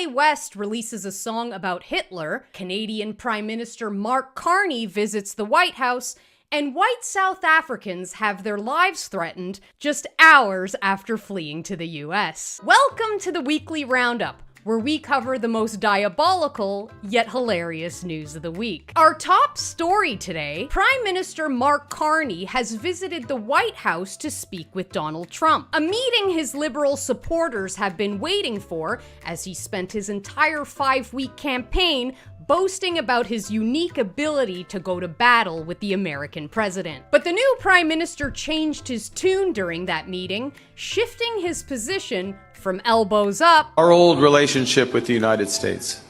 Kanye West releases a song about Hitler, Canadian Prime Minister Mark Carney visits the White House, and white South Africans have their lives threatened just hours after fleeing to the US. Welcome to the Weekly Roundup, where we cover the most diabolical yet hilarious news of the week. Our top story today, Prime Minister Mark Carney has visited the White House to speak with Donald Trump, a meeting his liberal supporters have been waiting for as he spent his entire 5-week campaign boasting about his unique ability to go to battle with the American president. But the new prime minister changed his tune during that meeting, shifting his position from elbows up. Our old relationship with the United States,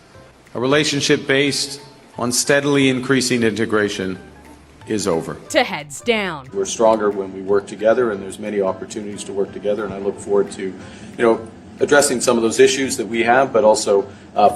a relationship based on steadily increasing integration, is over. To heads down. We're stronger when we work together, and there's many opportunities to work together, and I look forward to, addressing some of those issues that we have, but also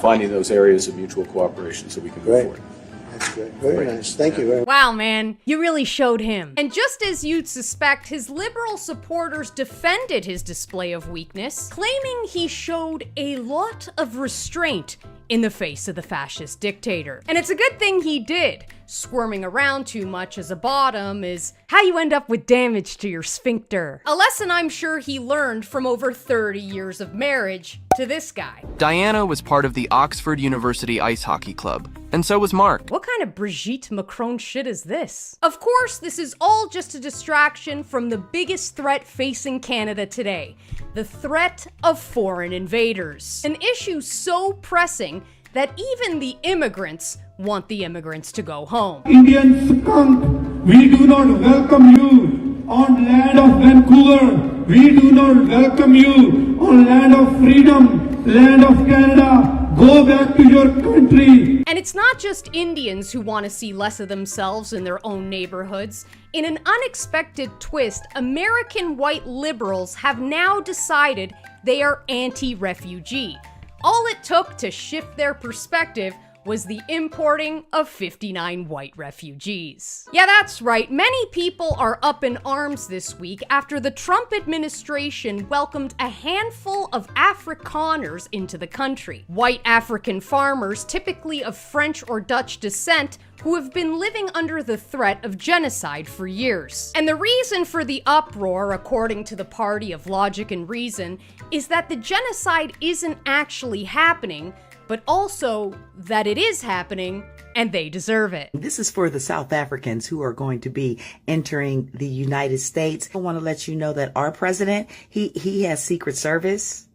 finding those areas of mutual cooperation so we can move forward. That's great. Very nice. Thank you very much. Wow, man, you really showed him. And just as you'd suspect, his liberal supporters defended his display of weakness, claiming he showed a lot of restraint in the face of the fascist dictator. And it's a good thing he did. Squirming around too much as a bottom is how you end up with damage to your sphincter. A lesson I'm sure he learned from over 30 years of marriage to this guy. Diana was part of the Oxford University Ice Hockey Club, and so was Mark. What kind of Brigitte Macron shit is this? Of course, this is all just a distraction from the biggest threat facing Canada today, the threat of foreign invaders. An issue so pressing that even the immigrants want the immigrants to go home. Indian skunk, we do not welcome you on land of Vancouver. We do not welcome you on land of freedom, land of Canada. Go back to your country. And it's not just Indians who want to see less of themselves in their own neighborhoods. In an unexpected twist, American white liberals have now decided they are anti-refugee. All it took to shift their perspective was the importing of 59 white refugees. Yeah, that's right. Many people are up in arms this week after the Trump administration welcomed a handful of Afrikaners into the country. White African farmers, typically of French or Dutch descent, who have been living under the threat of genocide for years. And the reason for the uproar, according to the Party of Logic and Reason, is that the genocide isn't actually happening, but also that it is happening and they deserve it. This is for the South Africans who are going to be entering the United States. I want to let you know that our president, he has Secret Service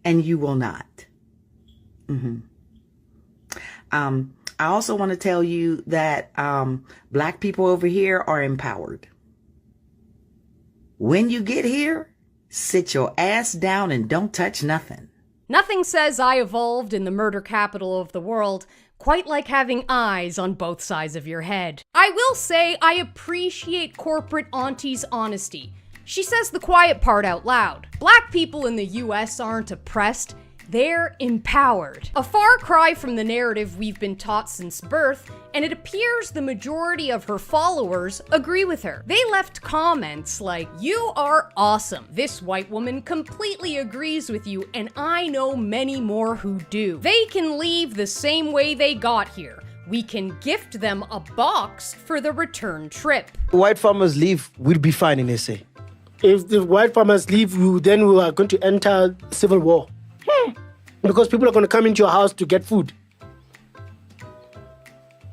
and you will not. I also want to tell you that Black people over here are empowered. When you get here, sit your ass down and don't touch nothing. Nothing says I evolved in the murder capital of the world quite like having eyes on both sides of your head. I will say I appreciate corporate auntie's honesty. She says the quiet part out loud. Black people in the US aren't oppressed, they're empowered. A far cry from the narrative we've been taught since birth, and it appears the majority of her followers agree with her. They left comments like, "You are awesome. This white woman completely agrees with you, and I know many more who do. They can leave the same way they got here. We can gift them a box for the return trip." White farmers leave, we'll be fine in SA. If the white farmers leave, then we are going to enter civil war. Because people are going to come into your house to get food.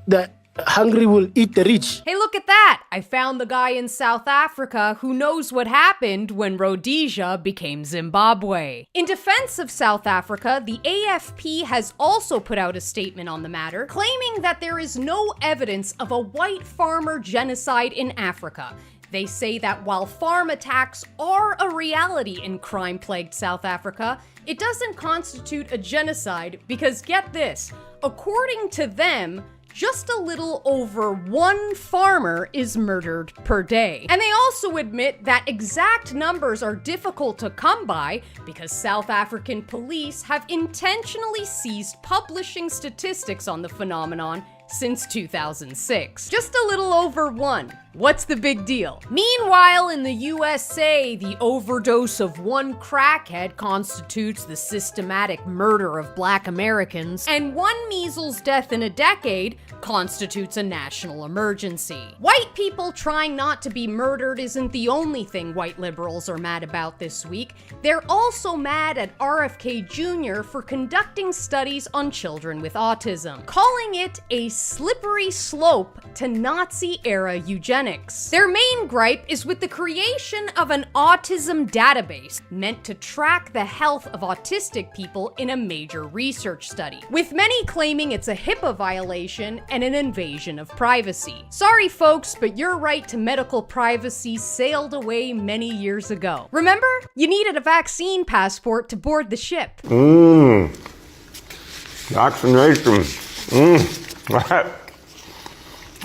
The hungry will eat the rich. Hey, look at that! I found the guy in South Africa who knows what happened when Rhodesia became Zimbabwe. In defense of South Africa, the AFP has also put out a statement on the matter, claiming that there is no evidence of a white farmer genocide in Africa. They say that while farm attacks are a reality in crime-plagued South Africa, it doesn't constitute a genocide because, get this, according to them, just a little over 1 farmer is murdered per day. And they also admit that exact numbers are difficult to come by because South African police have intentionally ceased publishing statistics on the phenomenon since 2006. Just a little over 1. What's the big deal? Meanwhile, in the USA, the overdose of one crackhead constitutes the systematic murder of Black Americans, and one measles death in a decade constitutes a national emergency. White people trying not to be murdered isn't the only thing white liberals are mad about this week. They're also mad at RFK Jr. for conducting studies on children with autism, calling it a slippery slope to Nazi-era eugenics. Their main gripe is with the creation of an autism database meant to track the health of autistic people in a major research study, with many claiming it's a HIPAA violation and an invasion of privacy. Sorry folks, but your right to medical privacy sailed away many years ago. Remember? You needed a vaccine passport to board the ship. Vaccination.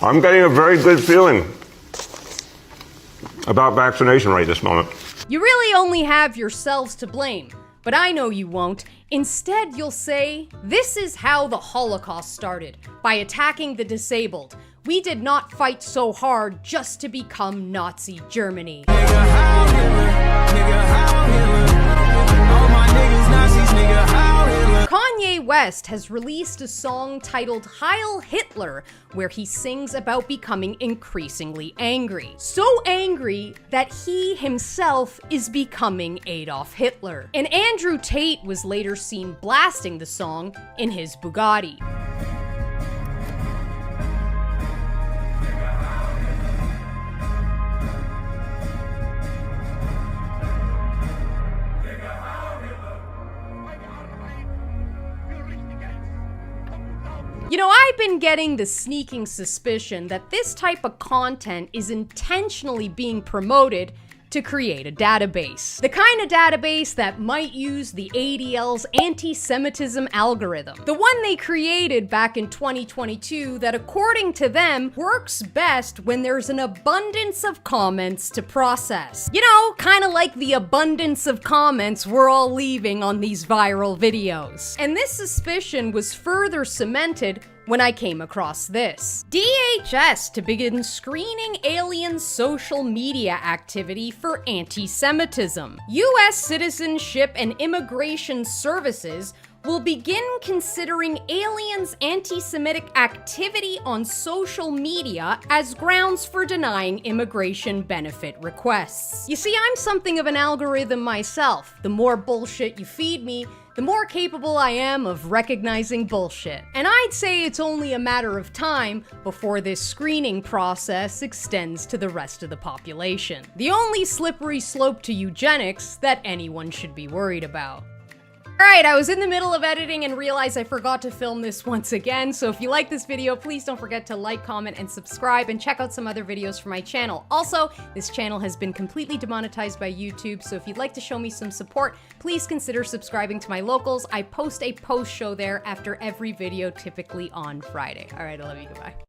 I'm getting a very good feeling about vaccination right this moment. You really only have yourselves to blame, but I know you won't. Instead, you'll say, this is how the Holocaust started, by attacking the disabled. We did not fight so hard just to become Nazi Germany. Kanye West has released a song titled Heil Hitler, where he sings about becoming increasingly angry. So angry that he himself is becoming Adolf Hitler. And Andrew Tate was later seen blasting the song in his Bugatti. You know, I've been getting the sneaking suspicion that this type of content is intentionally being promoted to create a database. The kind of database that might use the ADL's anti-Semitism algorithm. The one they created back in 2022 that, according to them, works best when there's an abundance of comments to process. You know, kind of like the abundance of comments we're all leaving on these viral videos. And this suspicion was further cemented when I came across this. DHS to begin screening alien social media activity for anti-Semitism. U.S. Citizenship and Immigration Services will begin considering aliens' anti-Semitic activity on social media as grounds for denying immigration benefit requests. You see, I'm something of an algorithm myself. The more bullshit you feed me, the more capable I am of recognizing bullshit. And I'd say it's only a matter of time before this screening process extends to the rest of the population. The only slippery slope to eugenics that anyone should be worried about. Alright, I was in the middle of editing and realized I forgot to film this once again, so if you like this video, please don't forget to like, comment, and subscribe, and check out some other videos from my channel. Also, this channel has been completely demonetized by YouTube, so if you'd like to show me some support, please consider subscribing to my locals. I post a post show there after every video, typically on Friday. Alright, I love you, goodbye.